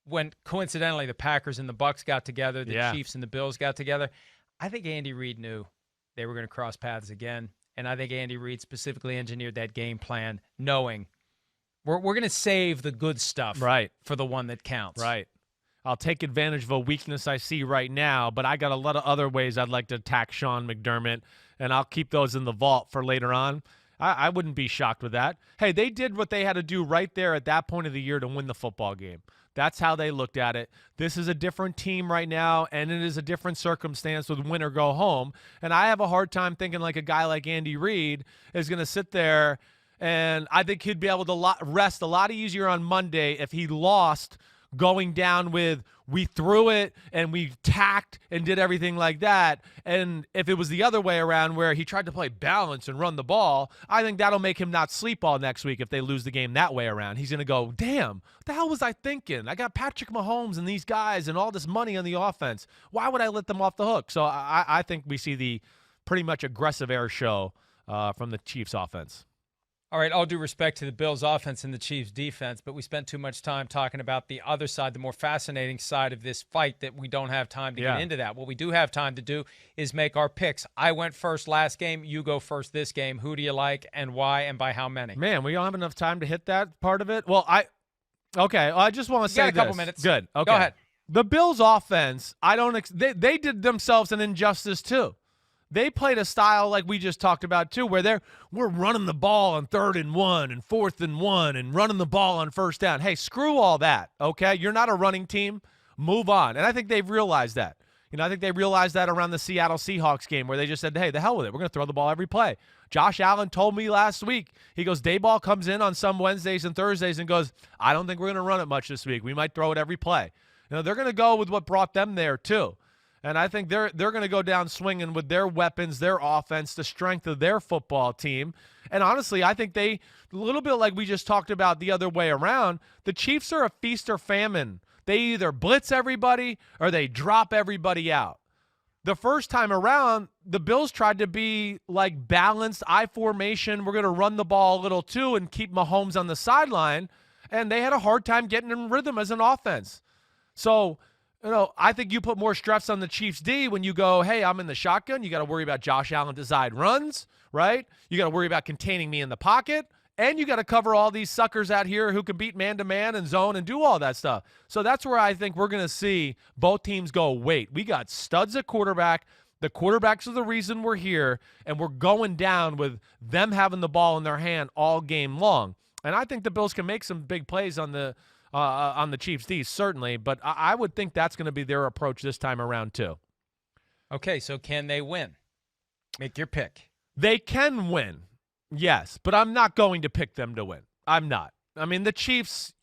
when coincidentally the Packers and the Bucs got together, the Chiefs and the Bills got together, I think Andy Reid knew they were going to cross paths again. And I think Andy Reid specifically engineered that game plan knowing we're going to save the good stuff for the one that counts. Right. I'll take advantage of a weakness I see right now, but I got a lot of other ways I'd like to attack Sean McDermott, and I'll keep those in the vault for later on. I wouldn't be shocked with that. Hey, they did what they had to do right there at that point of the year to win the football game. That's how they looked at it. This is a different team right now, and it is a different circumstance with win or go home. And I have a hard time thinking like a guy like Andy Reid is going to sit there, and I think he'd be able to rest a lot easier on Monday if he lost going down with we threw it and we tacked and did everything like that. And if it was the other way around where he tried to play balance and run the ball, I think that'll make him not sleep all next week if they lose the game that way around. He's going to go, damn, what the hell was I thinking? I got Patrick Mahomes and these guys and all this money on the offense. Why would I let them off the hook? So I think we see the pretty much aggressive air show from the Chiefs offense. All right, all due respect to the Bills' offense and the Chiefs' defense, but we spent too much time talking about the other side, the more fascinating side of this fight, that we don't have time to get into that. What we do have time to do is make our picks. I went first last game. You go first this game. Who do you like and why and by how many? Man, we don't have enough time to hit that part of it. Well, I just want to say got a couple minutes. Good. Okay. Go ahead. The Bills' offense, they did themselves an injustice too. They played a style like we just talked about too, where we're running the ball on 3rd and 1 and 4th and 1 and running the ball on 1st down. Hey, screw all that, okay? You're not a running team. Move on. And I think they've realized that. I think they realized that around the Seattle Seahawks game, where they just said, hey, the hell with it. We're going to throw the ball every play. Josh Allen told me last week, he goes, Dayball comes in on some Wednesdays and Thursdays and goes, I don't think we're going to run it much this week. We might throw it every play. They're going to go with what brought them there too. And I think they're going to go down swinging with their weapons, their offense, the strength of their football team. And honestly, I think a little bit like we just talked about the other way around, the Chiefs are a feast or famine. They either blitz everybody or they drop everybody out. The first time around, the Bills tried to be like balanced I formation. We're going to run the ball a little too and keep Mahomes on the sideline. And they had a hard time getting in rhythm as an offense. So, I think you put more stress on the Chiefs D when you go, hey, I'm in the shotgun. You got to worry about Josh Allen design runs, right? You got to worry about containing me in the pocket. And you got to cover all these suckers out here who can beat man-to-man and zone and do all that stuff. So that's where I think we're going to see both teams go, wait, we got studs at quarterback. The quarterbacks are the reason we're here, and we're going down with them having the ball in their hand all game long. And I think the Bills can make some big plays on the Chiefs D, certainly, but I would think that's going to be their approach this time around too. Okay, so can they win? Make your pick. They can win, yes, but I'm not going to pick them to win. I'm not. I mean, the Chiefs,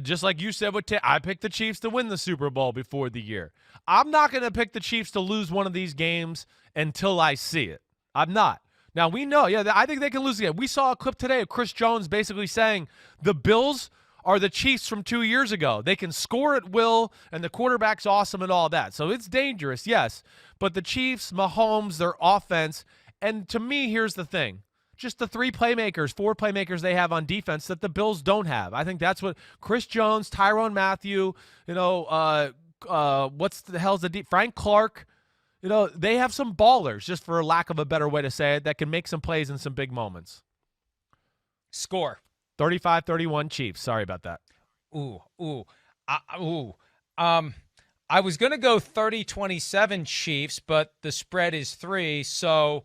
just like you said, I picked the Chiefs to win the Super Bowl before the year. I'm not going to pick the Chiefs to lose one of these games until I see it. I'm not. Now, we know, I think they can lose again. We saw a clip today of Chris Jones basically saying the Bills are the Chiefs from 2 years ago. They can score at will, and the quarterback's awesome and all that. So it's dangerous, yes. But the Chiefs, Mahomes, their offense, and to me, here's the thing. Just the 4 playmakers they have on defense that the Bills don't have. I think that's what Chris Jones, Tyrann Mathieu, what's the hell's the Frank Clark. They have some ballers, just for lack of a better way to say it, that can make some plays in some big moments. Score. 35-31 Chiefs. Sorry about that. I was going to go 30-27 Chiefs, but the spread is 3, so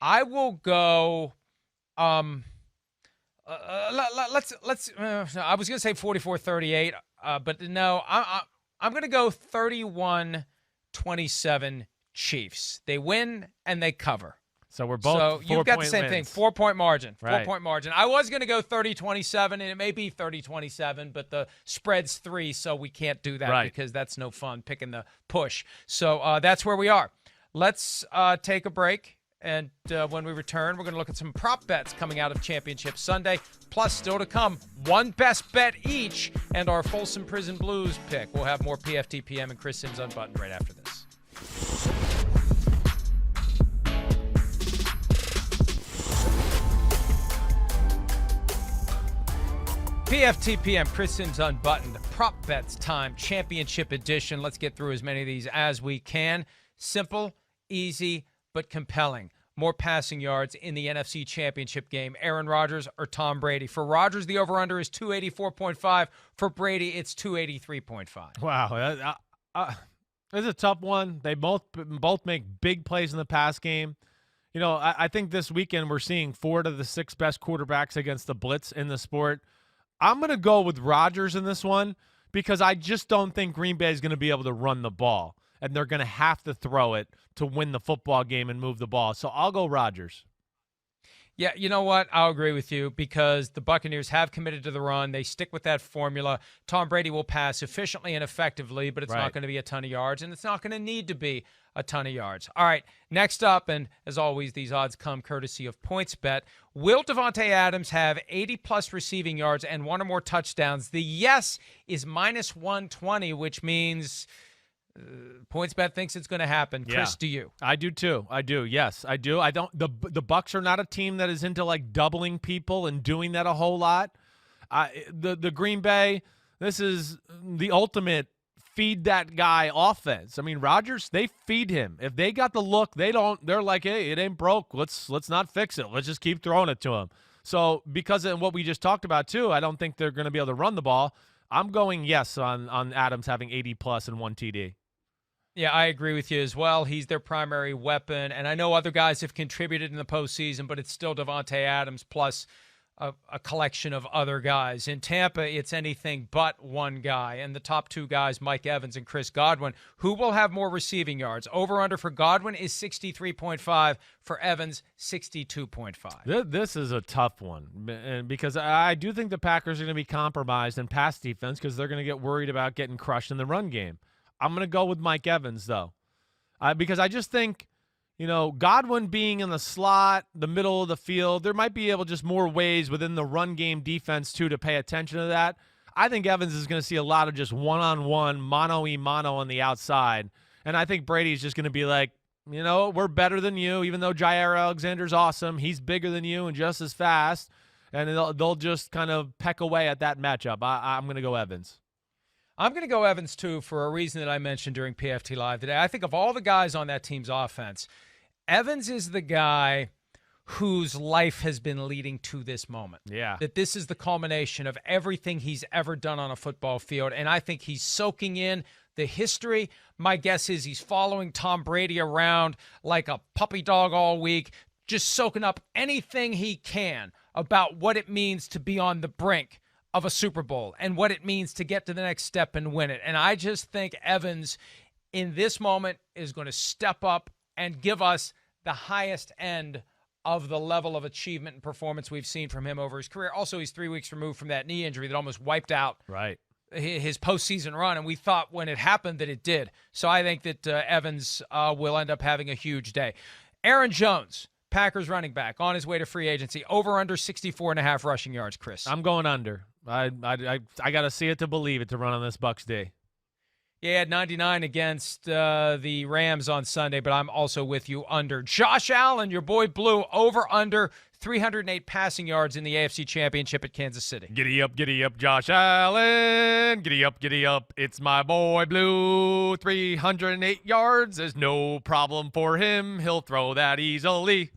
I will go I was going to say 44-38, but no, I'm going to go 31-27 Chiefs. They win and they cover. So we're both. So you've got the same thing. 4-point margin. Right. 4-point margin. I was going to go 30-27, and it may be 30-27, but the spread's 3, so we can't do that because that's no fun picking the push. So that's where we are. Let's take a break, and when we return, we're going to look at some prop bets coming out of Championship Sunday. Plus, still to come, one best bet each, and our Folsom Prison Blues pick. We'll have more PFTPM and Chris Sims Unbuttoned right after this. PFTPM, Chris Sims Unbuttoned, prop bets time, championship edition. Let's get through as many of these as we can. Simple, easy, but compelling. More passing yards in the NFC Championship game. Aaron Rodgers or Tom Brady. For Rodgers, the over-under is 284.5. For Brady, it's 283.5. Wow. It's a tough one. They both make big plays in the pass game. I think this weekend we're seeing 4 of the 6 best quarterbacks against the blitz in the sport. I'm going to go with Rodgers in this one because I just don't think Green Bay is going to be able to run the ball, and they're going to have to throw it to win the football game and move the ball. So I'll go Rodgers. Yeah, you know what? I'll agree with you because the Buccaneers have committed to the run. They stick with that formula. Tom Brady will pass efficiently and effectively, but it's not going to be a ton of yards, and it's not going to need to be a ton of yards. All right, next up, and as always, these odds come courtesy of PointsBet. Will Davante Adams have 80-plus receiving yards and 1 or more touchdowns? The yes is -120, which means PointsBet thinks it's going to happen. Yeah. Chris, do you? I do too. I do. Yes, I do. I don't. The Bucks are not a team that is into like doubling people and doing that a whole lot. The Green Bay. This is the ultimate feed that guy offense. I mean, Rodgers, they feed him. If they got the look, they don't. They're like, hey, it ain't broke. Let's not fix it. Let's just keep throwing it to him. So because of what we just talked about too, I don't think they're going to be able to run the ball. I'm going yes on Adams having 80 plus and 1 TD. Yeah, I agree with you as well. He's their primary weapon, and I know other guys have contributed in the postseason, but it's still Davante Adams plus a collection of other guys. In Tampa, it's anything but one guy, and the top two guys, Mike Evans and Chris Godwin. Who will have more receiving yards? Over-under for Godwin is 63.5. For Evans, 62.5. This is a tough one because I do think the Packers are going to be compromised in pass defense because they're going to get worried about getting crushed in the run game. I'm going to go with Mike Evans, though, because I just think, Godwin being in the slot, the middle of the field, there might be just more ways within the run game defense, too, to pay attention to that. I think Evans is going to see a lot of just one-on-one, mano-y-mano on the outside. And I think Brady's just going to be like, we're better than you, even though Jair Alexander's awesome. He's bigger than you and just as fast. And they'll just kind of peck away at that matchup. I'm going to go Evans. I'm going to go Evans, too, for a reason that I mentioned during PFT Live today. I think of all the guys on that team's offense, Evans is the guy whose life has been leading to this moment. Yeah. That this is the culmination of everything he's ever done on a football field, and I think he's soaking in the history. My guess is he's following Tom Brady around like a puppy dog all week, just soaking up anything he can about what it means to be on the brink of a Super Bowl and what it means to get to the next step and win it. And I just think Evans in this moment is going to step up and give us the highest end of the level of achievement and performance we've seen from him over his career. Also, he's 3 weeks removed from that knee injury that almost wiped out his postseason run, and we thought when it happened that it did. So I think that Evans will end up having a huge day. Aaron Jones, Packers running back, on his way to free agency, over under 64.5 rushing yards, Chris. I'm going under. I got to see it to believe it to run on this Bucs day. Yeah, he had 99 against the Rams on Sunday, but I'm also with you under. Josh Allen, your boy Blue, over under 308 passing yards in the AFC Championship at Kansas City. Giddy up, Josh Allen. Giddy up. It's my boy Blue. 308 yards is no problem for him. He'll throw that easily.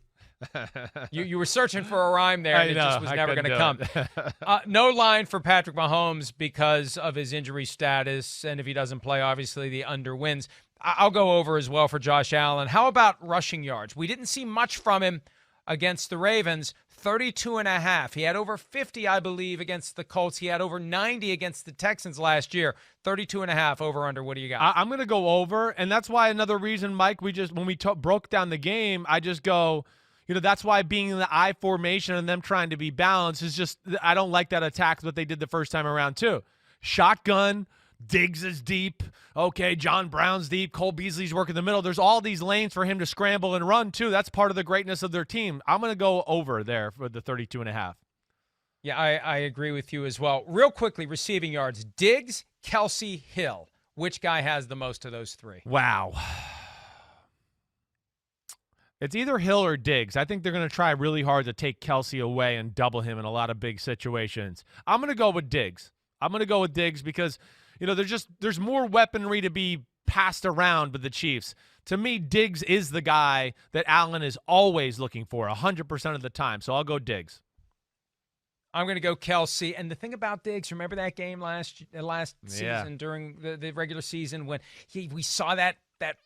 You were searching for a rhyme there, and it just was never going to come. No line for Patrick Mahomes because of his injury status, and if he doesn't play, obviously the under wins. I'll go over as well for Josh Allen. How about rushing yards? We didn't see much from him against the Ravens, 32.5. He had over 50, I believe, against the Colts. He had over 90 against the Texans last year. 32.5 over under. What do you got? I'm going to go over, and that's why another reason, Mike, when we broke down the game, I just go, that's why being in the I formation and them trying to be balanced is just, I don't like that attack that they did the first time around too. Shotgun, Diggs is deep. Okay, John Brown's deep. Cole Beasley's working the middle. There's all these lanes for him to scramble and run too. That's part of the greatness of their team. I'm going to go over there for the 32.5. Yeah, I agree with you as well. Real quickly, receiving yards. Diggs, Kelsey, Hill. Which guy has the most of those three? Wow. It's either Hill or Diggs. I think they're going to try really hard to take Kelsey away and double him in a lot of big situations. I'm going to go with Diggs. Because, there's more weaponry to be passed around with the Chiefs. To me, Diggs is the guy that Allen is always looking for 100% of the time. So I'll go Diggs. I'm going to go Kelsey. And the thing about Diggs, remember that game last season during the regular season when we saw that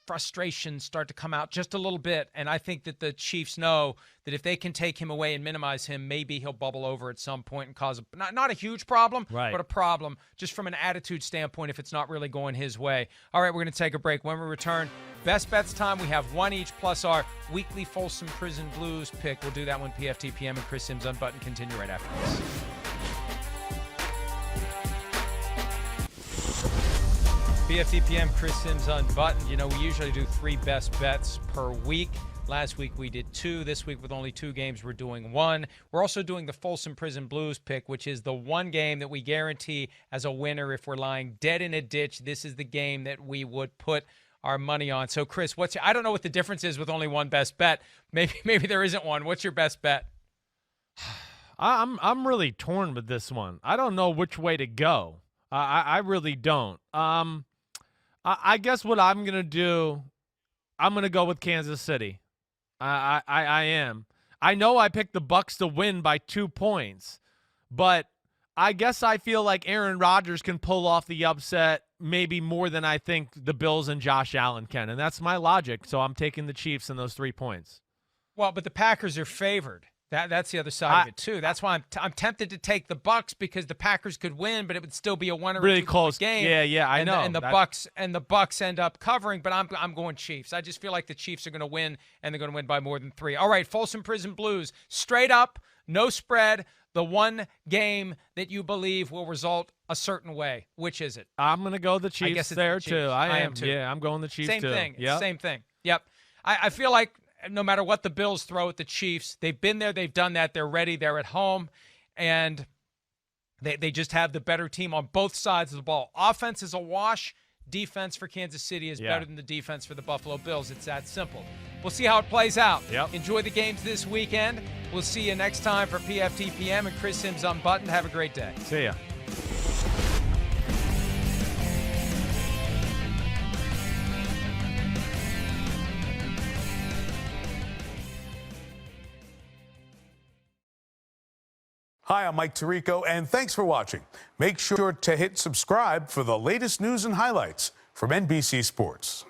frustration start to come out just a little bit. And I think that the Chiefs know that if they can take him away and minimize him, maybe he'll bubble over at some point and cause not a huge problem, but a problem just from an attitude standpoint if it's not really going his way. All right, we're going to take a break. When we return, best bets time. We have one each plus our weekly Folsom Prison Blues pick. We'll do that when PFT PM and Chris Sims Unbuttoned continue right after this. PFT PM, Chris Sims Unbuttoned. We usually do 3 best bets per week. Last week we did 2. This week with only 2 games, we're doing 1. We're also doing the Folsom Prison Blues pick, which is the one game that we guarantee as a winner if we're lying dead in a ditch. This is the game that we would put our money on. So, Chris, I don't know what the difference is with only one best bet. Maybe there isn't one. What's your best bet? I'm really torn with this one. I don't know which way to go. I really don't. I guess what I'm gonna do, I'm gonna go with Kansas City. I am. I know I picked the Bucks to win by 2 points, but I guess I feel like Aaron Rodgers can pull off the upset maybe more than I think the Bills and Josh Allen can, and that's my logic. So I'm taking the Chiefs in those 3 points. Well, but the Packers are favored. That's the other side of it too. That's why I'm tempted to take the Bucks because the Packers could win, but it would still be a one or really 2 close game. Yeah, I know. And the Bucks end up covering, but I'm going Chiefs. I just feel like the Chiefs are going to win, and they're going to win by more than 3. All right, Folsom Prison Blues, straight up, no spread. The one game that you believe will result a certain way. Which is it? I'm going to go the Chiefs. I guess it's there the Chiefs. too. I am too. Yeah, I'm going the Chiefs Same too. thing. Yep. Same thing. Yep. I feel like no matter what the Bills throw at the Chiefs, they've been there, they've done that, they're ready, they're at home, and they just have the better team on both sides of the ball. Offense is a wash. Defense for Kansas City is better than the defense for the Buffalo Bills. It's that simple. We'll see how it plays out. Yep. Enjoy the games this weekend. We'll see you next time for PFTPM and Chris Sims Unbuttoned. Have a great day. See ya. Hi, I'm Mike Tirico, and thanks for watching. Make sure to hit subscribe for the latest news and highlights from NBC Sports.